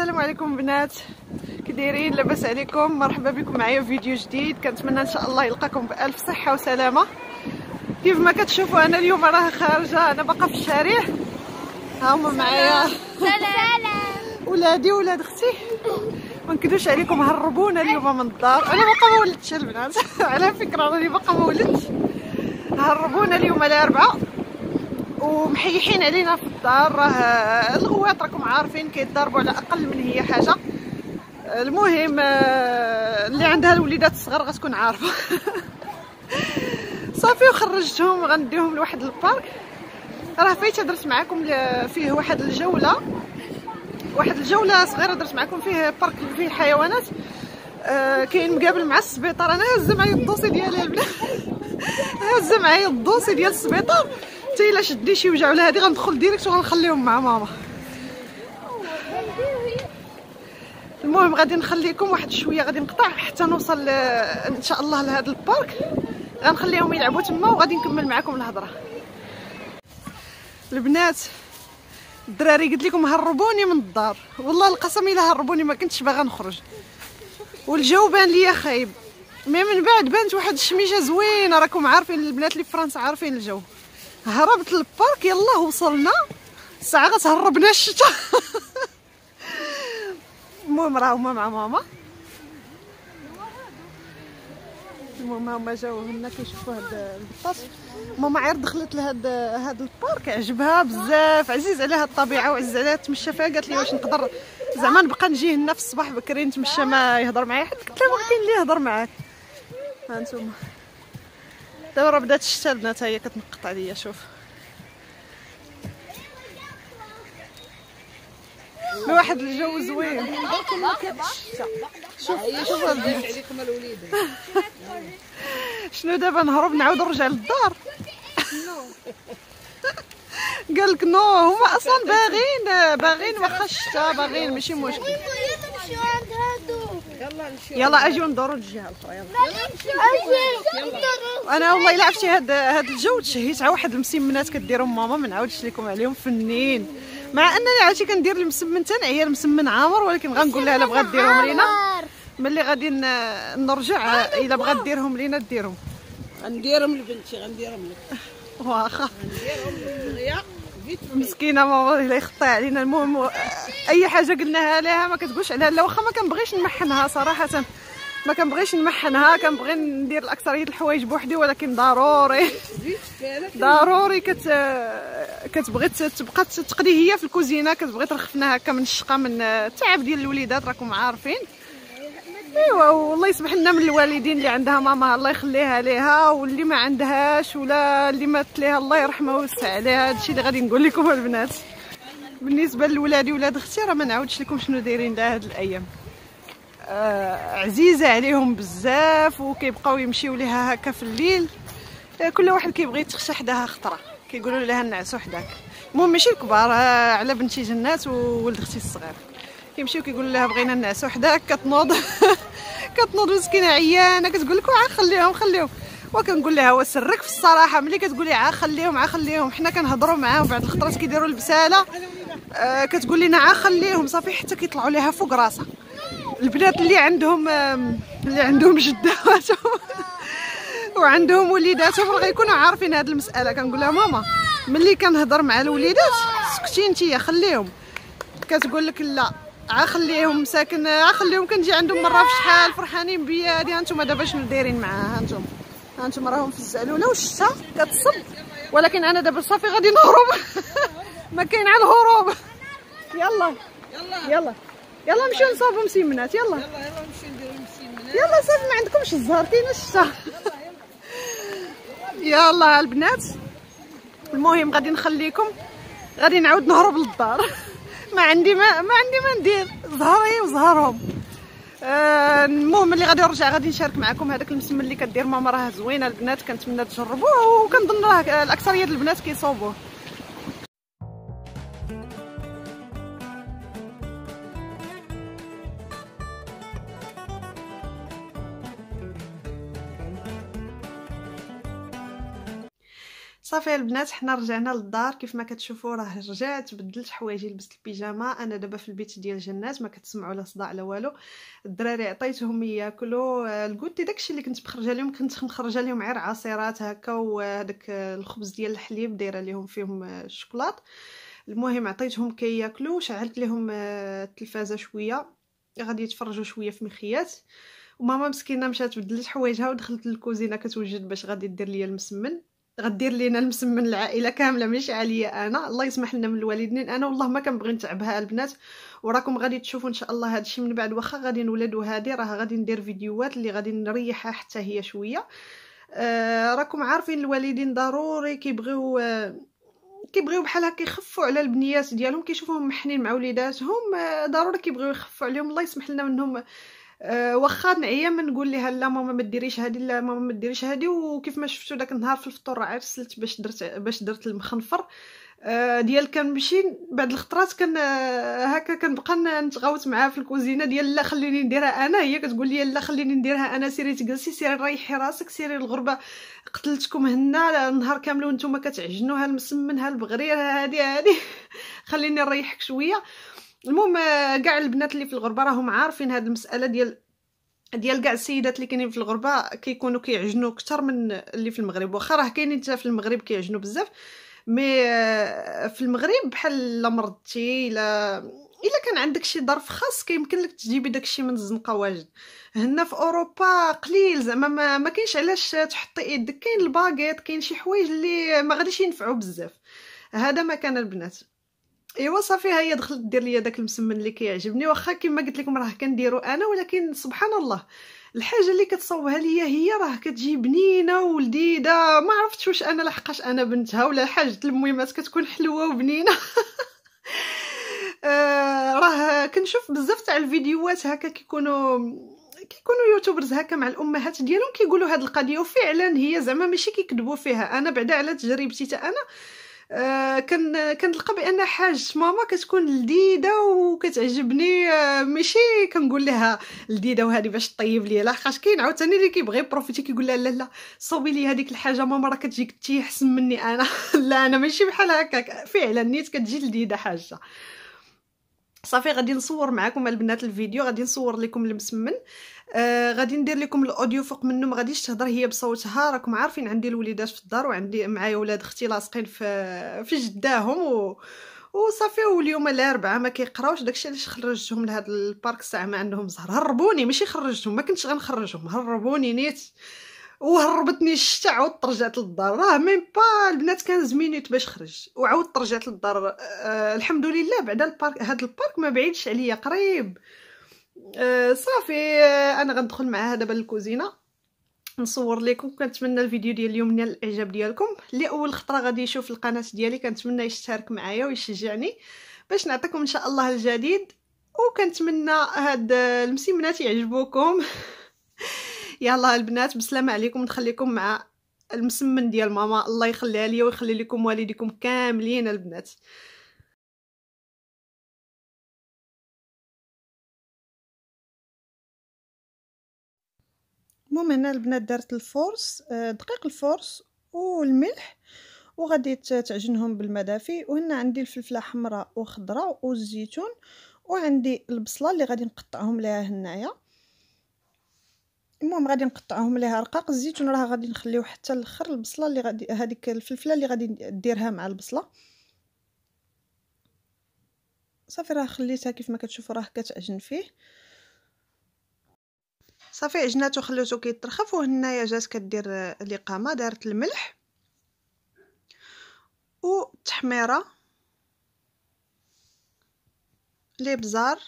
السلام عليكم بنات، كي دايرين؟ لاباس عليكم؟ مرحبا بكم معايا في فيديو جديد. كنتمنى ان شاء الله يلقاكم بالف صحه وسلامه. كيف ما كتشوفوا انا اليوم راه خارجه، انا باقا في الشارع. ها هما معايا ولادي ولاد اختي. ما نكذبش عليكم، هربونا اليوم من الدار. انا باقا ما ولدتش البنات على فكره راني باقا ما ولدتش. هربونا اليوم الاربعاء ومحيحين علينا في الدار. راه الغوات راكم عارفين كيتضربوا على اقل من هي حاجه. المهم اللي عندها الوليدات الصغار غتكون عارفه. صافي وخرجتهم غنديهم لواحد البارك. راه فايته درت معكم فيه واحد الجوله صغيره درت معكم فيه بارك فيه حيوانات. كاين مقابل مع السبيطار. انا هازه معايا الدوسي ديالي البنات. هازه معايا الدوسي ديال السبيطار حتى الا شدني شي وجع ولا هادي غندخل ديريكت وغنخليهم مع ماما. المهم غادي نخليكم واحد شويه، غادي نقطع حتى نوصل ان شاء الله لهذا البارك. غنخليهم يلعبوا تما وغادي نكمل معكم الهضره. البنات الدراري قلت لكم هربوني من الدار، والله القسم الا هربوني ما كنتش باغا نخرج، والجو بان ليا خايب. مي من بعد بانت واحد الشميشه زوينه. راكم عارفين البنات اللي في فرنسا عارفين الجو. هربت للبارك، يلا وصلنا الساعه غتهربنا الشتا. المهم راه هما مع ماما. المهم هما جاو هنا كيشوفوا هاد البطاط. ماما عير دخلت لهاد البارك، عجبها بزاف، عزيز عليها الطبيعه وعزيز عليها تمشى فيها. قالت لي واش نقدر زعما نبقى نجي هنا في الصباح بكري نتمشى ما يهضر معايا حد؟ قلت لها ما كاين اللي يهضر معاك. ها نتوما دابا راه بدات الشتا البنات، هي كتنقط عليا. شوف بواحد الجو زوين. شوف البنات شنو دابا نهرب نعاود نرجع للدار؟ قالك نو، هما اصلا باغين واخا الشتا باغين، ماشي مشكل. يلا اجيو ندورو الجهه الاخرى. يلا انا والله الا عرفتي هاد الجو تشهيت على واحد المسمنات كديرهم ماما، ما نعاودش لكم عليهم، فنين. مع انني عرفتي كندير المسمن تنعيا المسمن عامر، ولكن غنقول لها الا بغات ديرهم لينا ملي غادي نرجع، الا بغات ديرهم لينا ديرهم. غنديرهم لبنتي، غنديرهم لك. واخا نديرهم مسكينه ماما الله يخطي علينا. المهم اي حاجه قلناها لها ما كتقولش عليها لا، واخا ما كنبغيش نمحنها صراحه، ما كنبغيش نمحنها، كنبغي ندير الاكثريه الحوايج بوحدي، ولكن ضروري كتبغي تبقى تقضي هي في الكوزينه، كتبغي ترخفنا هكا من الشقه من التعب ديال الوليدات راكم عارفين. ايوا والله يسمح لنا من الوالدين اللي عندها ماما الله يخليها ليها، واللي ما عندهاش ولا اللي مات ليها الله يرحمها ويوسع عليها. هادشي اللي غادي نقول لكم البنات. بالنسبه لولادي ولاد اختي راه ما نعاودش لكم شنو دايرين لها هاد الايام. عزيزه عليهم بزاف وكيبقاو يمشيو ليها هكا في الليل. كل واحد كيبغي يتخشى حداها خطره، كيقولوا لها نعسوا حداك. المهم ماشي الكبار، على بنتي جنات وولد اختي الصغير كيمشيو كيقولوا لها بغينا نعسوا حداك، كتنوض كتنوض مسكينه عيانه، كتقول لك خليهم. وكنقول لها وسرك في الصراحه ملي كتقولي خليهم حنا كنهضروا معاهم بعد الخطرات كيديروا البساله. كتقول لنا خليهم صافي حتى كيطلعوا لها فوق راسها. البنات اللي عندهم جداتهم وعندهم وليداتهم راه غيكونوا عارفين هذه المساله. كنقول لها ماما ملي كنهضر مع الوليدات سكتي نتيا خليهم. كتقول لك لا خليهم مساكن، خليهم كنجي عندهم مره في شحال فرحانين بيا. هادي هانتوما دابا شنو دايرين معاها؟ هانتوما راهم في الزعلوله والشتا كتصب، ولكن انا دابا صافي غادي نهرب. ما كاين على الهروب. يلا نمشيو نصاوبوا مسيمنات. يلا نمشيو نديرو المسيمنات. يلا صافي ما عندكمش الزهر كاين الشتا. يلا البنات المهم غادي نخليكم، غادي نعاود نهرب للدار. ما عندي ما ندير، زهري وزهرهم. المهم اللي غادي نرجع غادي نشارك معكم هذاك المسمن اللي كدير ماما، راه زوينه البنات، كنتمنى تجربوه وكنظن راه الاكثريه ديال البنات كيصوبوه. صافي البنات حنا رجعنا للدار. كيف ما كتشوفوا راه رجعت بدلت حوايجي لبست البيجامه. انا دابا في البيت ديال جنات، ما كتسمعوا لا صداع لا والو. الدراري عطيتهم ياكلوا الكوتي، داكشي اللي كنت مخرجه لهم. كنت مخرجه لهم غير عصيرات هكا وهذاك الخبز ديال الحليب دايره لهم فيهم الشوكولات. المهم عطيتهم كياكلوا، شعلت لهم التلفازه شويه غادي يتفرجوا شويه في مخيات. وماما مسكينه مشات بدلت حوايجها ودخلت للكوزينه كتوجد باش غادي دير ليا المسمن. غدير لينا المسمن العائله كامله ماشي عليا انا. الله يسمح لنا من الوالدين. انا والله ما كنبغي نتعبها البنات، وراكم غادي تشوفوا ان شاء الله هادشي من بعد. واخا غادي نولدوا هادي راه غادي ندير فيديوهات اللي غادي نريحها حتى هي شويه. راكم عارفين الوالدين ضروري كيبغيو بحال هكا يخفوا على البنيات ديالهم، كيشوفوهم محنين مع وليداتهم. ضروري كيبغيو يخفوا عليهم. الله يسمح لنا منهم. واخا نعيا ما نقول لها لا ماما ما ديريش هادي، لا ماما ما ديريش هادي. وكيف ما شفتوا داك النهار في الفطور راه عرسلت باش درت المخنفر ديال كنمشي بعد الخطرات هكا كنبقى نتغاوت معاها في الكوزينه ديال لا خليني نديرها انا. هي كتقول لي لا خليني نديرها انا، سيري تجلسي، سيري ريحي راسك، سيري الغربه قتلتكم هنا النهار كامل وانتم كتعجنوا ها المسمن ها البغرير هادي خليني نريحك شويه. المهم كاع البنات اللي في الغربه راهم عارفين هاد المساله ديال كاع السيدات اللي كاينين في الغربه كيكونوا كيعجنوا اكثر من اللي في المغرب. واخا راه كاينين حتى في المغرب كيعجنوا بزاف، مي في المغرب بحال لا مرضتي الا كان عندك شي ظرف خاص كيمكن لك تجيبي داكشي من الزنقه واجد. هنا في اوروبا قليل زعما ما كاينش علاش تحطي يدك. كاين الباغيط، كاين شي حوايج اللي ما غاديش ينفعوا بزاف. هذا ما كان البنات. ايوا صافي هي دخلت دير ليا داك المسمن اللي كيعجبني. واخا كما قلت لكم راه كنديرو انا، ولكن سبحان الله الحاجه اللي كتصوبها ليا هي راه كتجي بنينه ولذيذه. ما عرفتش واش انا لحقاش انا بنتها ولا حاجه المهمات كتكون حلوه وبنينه. راه كنشوف بزاف تاع الفيديوهات هكا كيكونوا يوتيوبرز هكا مع الامهات ديالهم كيقولوا هاد القضيه، وفعلا هي زعما ماشي كيكذبوا فيها. انا بعدا على تجربتي حتى انا كنلقى بان حاجه ماما كتكون لذيذه وكتعجبني. ماشي كنقول لها لذيذه وهذه باش طيب ليا، لاحقاش كاين عاوتاني اللي كيبغي بروفيتي كيقول لها لا لا صوبي لي هذيك الحاجه ماما راه كتجيك تي احسن مني انا. لا انا ماشي بحال هكاك فعلا، نيت كتجي لذيذه حاجه. صافي غادي نصور معكم البنات الفيديو، غادي نصور لكم المسمن. غادي ندير لكم الاوديو فوق منه، ما غاديش تهضر هي بصوتها. راكم عارفين عندي الوليدات في الدار وعندي معايا ولاد اختي لاصقين في جداهم وصافي. واليوم الاربعاء ما كيقراوش، داكشي علاش خرجتهم لهاد البارك ساعه ما عندهم زهر. هربوني، ماشي خرجتهم، ما كنتش غنخرجهم، هربوني نيت وهربتني الشتا. عاودت رجعت للدار، راه ميم با البنات كان زمينيت باش خرج وعاودت رجعت للدار. الحمد لله بعدا البارك، هاد البارك ما بعيدش عليا قريب. صافي انا غندخل معاها دابا للكوزينه نصور لكم. كنتمنى الفيديو ديال اليوم نال الاعجاب ديالكم. اللي اول خطره غادي يشوف القناه ديالي كنتمنى يشترك معايا ويشجعني باش نعطيكم ان شاء الله الجديد. وكنتمنى هاد المسمنات يعجبوكم. يلا البنات بسلامه عليكم، نخليكم مع المسمن ديال ماما. الله يخليها ليا ويخلي لكم والديكم كاملين البنات. المهم هنا البنات دارت الفورس، دقيق الفورس والملح، وغادي تعجنهم بالماء دافي. وهنا عندي الفلفله حمراء وخضراء والزيتون، وعندي البصله اللي غادي نقطعهم ليها هنايا. المهم غادي نقطعهم ليها رقاق. الزيتون راه غادي نخليوه حتى الاخر. البصله اللي غادي هذيك الفلفله اللي غادي نديرها مع البصله. صافي راه خليتها كيف ما كتشوفوا راه كتعجن فيه. صافي عجناتو خليتو كيترخف. وهنايا جات كدير الاقامه، دارت الملح والتحميره، لي بزار،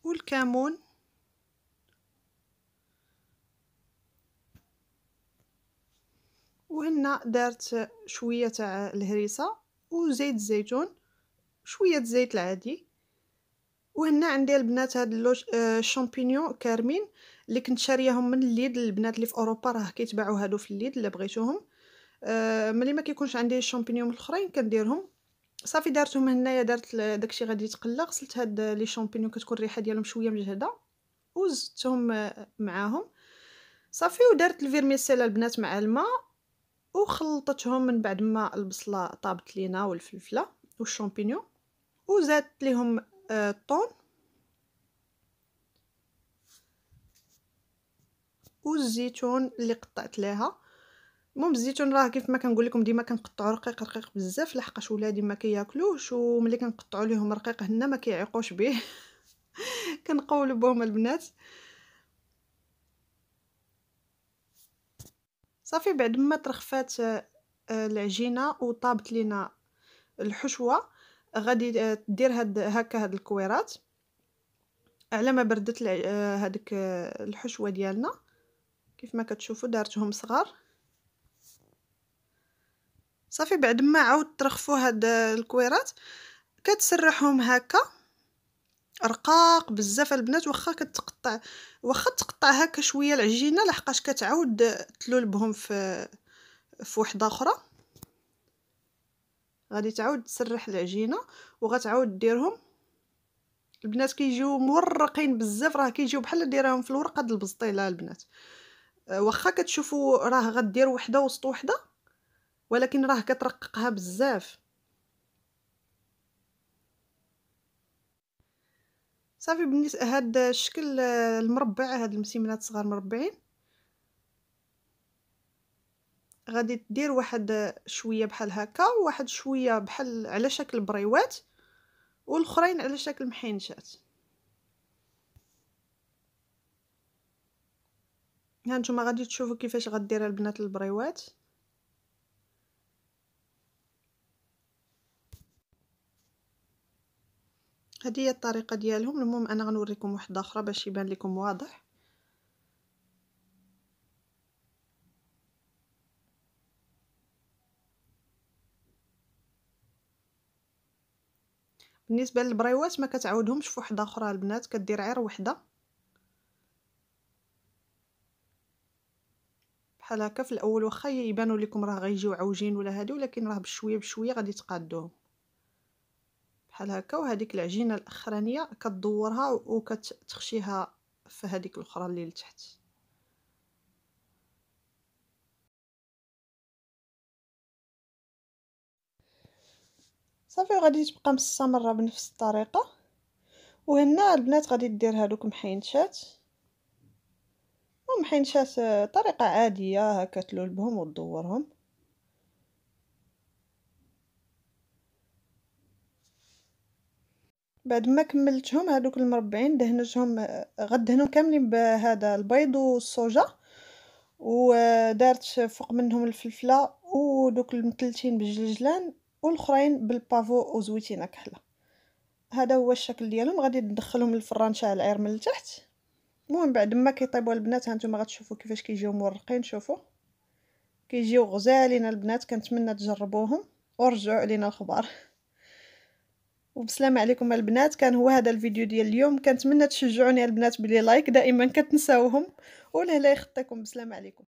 والكمون، وهنا دارت شويه تاع الهريسه وزيت الزيتون، شويه زيت العادي. وهنا عندي البنات هاد الشامبينيون كارمين اللي كنت شارياهم من الليد. البنات اللي في اوروبا راه كيتباعوا هادو في الليد الا بغيتوهم. ملي ما كيكونش عندي الشامبينيون الاخرين كنديرهم. صافي دارتهم هنايا، درت داكشي غادي يتقلى. غسلت هاد لي شامبينيون كتكون الريحه ديالهم شويه مجهده وزدتهم معاهم. صافي. ودارت الفيرميسيل البنات مع الماء وخلطتهم من بعد ما البصله طابت لينا والفلفله والشامبينيون، وزادت ليهم الطون والزيتون اللي قطعت ليها. المهم الزيتون راه كيف ما كنقول لكم ديما كنقطعو رقيق رقيق بزاف لحقاش ولادي ما كياكلوش، وملي كنقطعوا ليهم رقيق هنا ما كيعيقوش به كنقولوا بهم البنات. صافي بعد ما ترخفات العجينه وطابت لينا الحشوه، غادي دير هاد الكويرات على ما بردت هذيك الحشوه ديالنا. كيف ما كتشوفوا دارتهم صغار. صافي بعد ما عاود ترخفوا هاد الكويرات كتسرحهم هكا رقاق بزاف البنات، واخا تقطع هكا شويه العجينه لحقاش كتعاود تلول بهم في وحده اخرى. غادي تعاود تسرح العجينه وغتعاود ديرهم البنات كيجيو مورقين بزاف، راه كيجيو بحال ديرهم في الورقه د البسطيله البنات. واخا كتشوفوا راه غدير وحده وسط وحده ولكن راه كترققها بزاف. صافي بالنسبه هاد الشكل المربع، هاد المسيمنات صغار مربعين، غادي دير واحد شويه بحال هكا وواحد شويه بحال على شكل بريوات والاخرين على شكل محينشات. ها نتوما غادي تشوفوا كيفاش غدير البنات البريوات. هذه هي الطريقه ديالهم. المهم انا غنوريكم واحده اخرى باش يبان لكم واضح. بالنسبه للبريوات ما كتعاودهمش في وحده اخرى البنات، كدير غير وحده بحال هكا في الاول، واخا يبانوا لكم راه غيجيو عوجين ولا هادي، ولكن راه بشويه بشويه غادي تقادوهم بحال هكا. وهذيك العجينه الاخرانيه كتدورها وكتخشيها في هذيك الاخرى اللي لتحت. صافي غادي تبقى مستمره بنفس الطريقه. وهنا البنات غادي دير هذوك محينشات، محينشات طريقه عاديه هكا تلول بهم وتدورهم. بعد ما كملتهم هذوك المربعين دهنتهم، غدهنهم كاملين بهذا البيض والصوجا، ودارت فوق منهم الفلفله ودوك المثلثين بالجلجلان والاخرين بالبافو وزويتينه كحله. هذا هو الشكل ديالهم. غادي ندخلهم للفران شاعل عير من التحت. المهم بعد ما كيطيبوا البنات هانتوما غتشوفوا كيفاش كيجيو مورقين. شوفوا كيجيو غزالين البنات. كنتمنى تجربوهم ورجعوا علينا الخبر. وبسلامة عليكم البنات. كان هو هذا الفيديو ديال اليوم. كنتمنى تشجعوني البنات بلي لايك، دائما كتنساوهم. ولهلا يخطيكم. بسلامة عليكم.